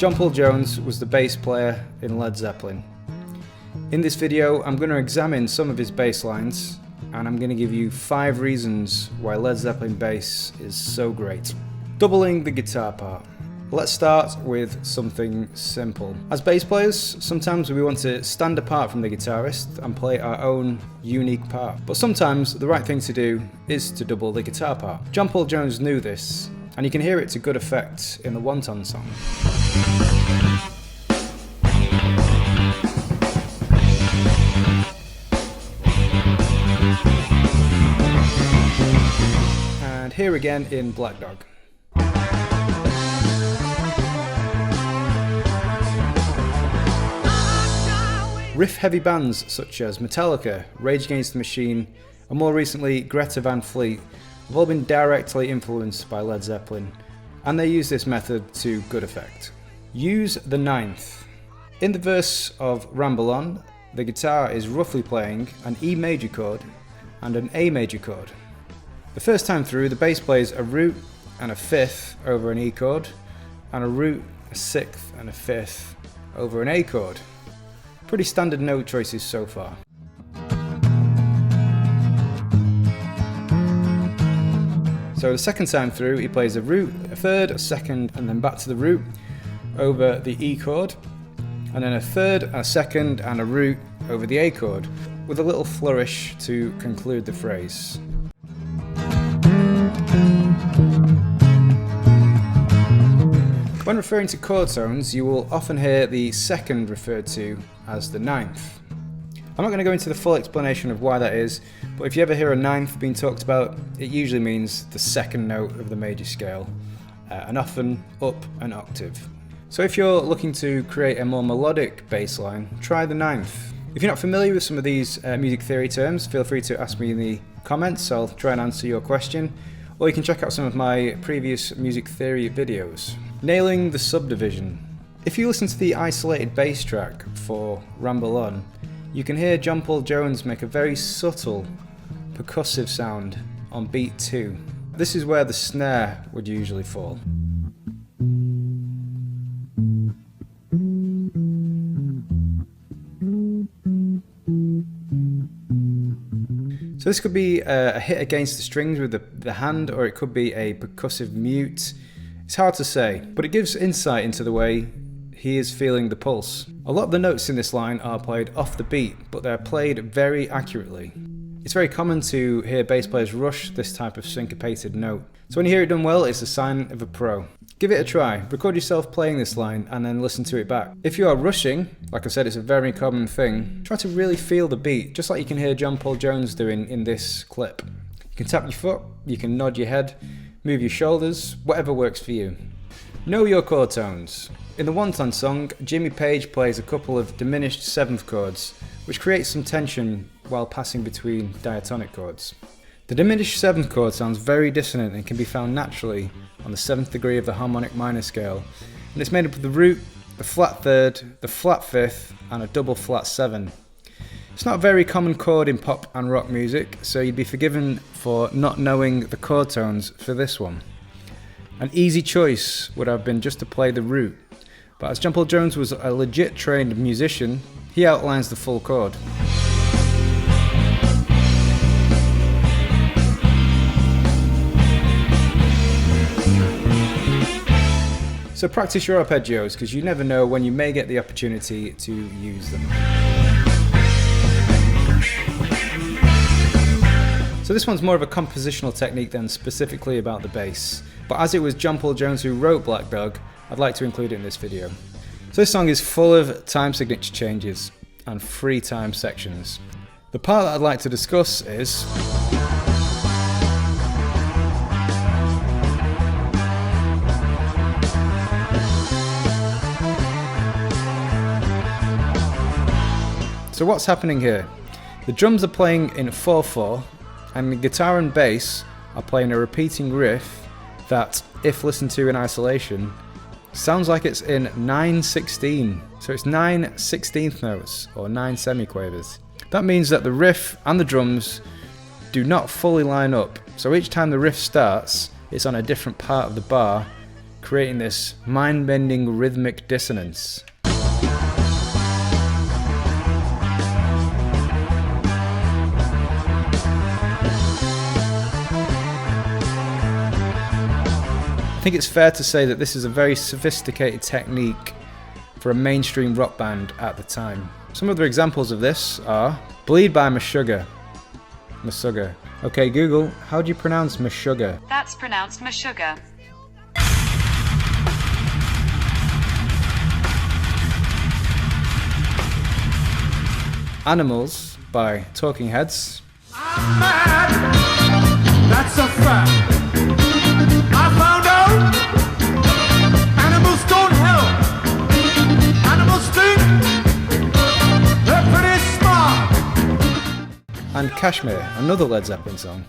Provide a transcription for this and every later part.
John Paul Jones was the bass player in Led Zeppelin. In this video, I'm going to examine some of his bass lines, and I'm going to give you 5 reasons why Led Zeppelin bass is so great. Doubling the guitar part. Let's start with something simple. As bass players, sometimes we want to stand apart from the guitarist and play our own unique part. But sometimes the right thing to do is to double the guitar part. John Paul Jones knew this, and you can hear it to good effect in the Wonton song. And here again in Black Dog. Riff-heavy bands such as Metallica, Rage Against the Machine, and more recently Greta Van Fleet have all been directly influenced by Led Zeppelin, and they use this method to good effect. Use the ninth. In the verse of Ramble On, the guitar is roughly playing an E major chord and an A major chord. The first time through, the bass plays a root and a fifth over an E chord, and a root, a sixth, and a fifth over an A chord. Pretty standard note choices so far. So the second time through, he plays a root, a third, a second, and then back to the root over the E chord, and then a third, a second, and a root over the A chord, with a little flourish to conclude the phrase. When referring to chord tones, you will often hear the second referred to as the ninth. I'm not going to go into the full explanation of why that is, but if you ever hear a ninth being talked about, it usually means the second note of the major scale, and often up an octave. So if you're looking to create a more melodic bass line, try the ninth. If you're not familiar with some of these music theory terms, feel free to ask me in the comments. I'll try and answer your question, or you can check out some of my previous music theory videos. Nailing the subdivision. If you listen to the isolated bass track for Ramble On, you can hear John Paul Jones make a very subtle percussive sound on beat 2. This is where the snare would usually fall. So this could be a hit against the strings with the hand, or it could be a percussive mute. It's hard to say, but it gives insight into the way he is feeling the pulse. A lot of the notes in this line are played off the beat, but they're played very accurately. It's very common to hear bass players rush this type of syncopated note. So when you hear it done well, it's a sign of a pro. Give it a try. Record yourself playing this line and then listen to it back. If you are rushing, like I said, it's a very common thing, try to really feel the beat, just like you can hear John Paul Jones doing in this clip. You can tap your foot, you can nod your head, move your shoulders, whatever works for you. Know your chord tones. In the Wonton song, Jimmy Page plays a couple of diminished seventh chords, which creates some tension while passing between diatonic chords. The diminished seventh chord sounds very dissonant and can be found naturally on the 7th degree of the harmonic minor scale, and it's made up of the root, the flat third, the flat fifth, and a double flat 7. It's not a very common chord in pop and rock music, so you'd be forgiven for not knowing the chord tones for this one. An easy choice would have been just to play the root, but as John Paul Jones was a legit trained musician, he outlines the full chord. So practice your arpeggios, because you never know when you may get the opportunity to use them. So this one's more of a compositional technique than specifically about the bass, but as it was John Paul Jones who wrote Black Dog, I'd like to include it in this video. So this song is full of time signature changes and free time sections. The part that I'd like to discuss is so what's happening here? The drums are playing in 4/4, and the guitar and bass are playing a repeating riff that, if listened to in isolation, sounds like it's in 9/16. So it's 9 16th notes, or 9 semiquavers. That means that the riff and the drums do not fully line up. So each time the riff starts, it's on a different part of the bar creating this mind-bending rhythmic dissonance. I think it's fair to say that this is a very sophisticated technique for a mainstream rock band at the time. Some other examples of this are Bleed by Meshuggah. Okay, Google, how do you pronounce Meshuggah? That's pronounced Meshuggah. Animals by Talking Heads. I'm mad, that's a fact. I found out animals don't help. Animals think they're pretty smart. And Kashmir, another Led Zeppelin song.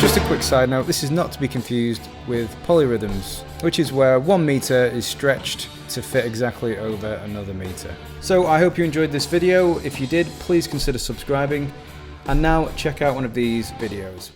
Just a quick side note, this is not to be confused with polyrhythms, which is where 1 meter is stretched to fit exactly over another meter. So I hope you enjoyed this video. If you did, please consider subscribing. And now check out one of these videos.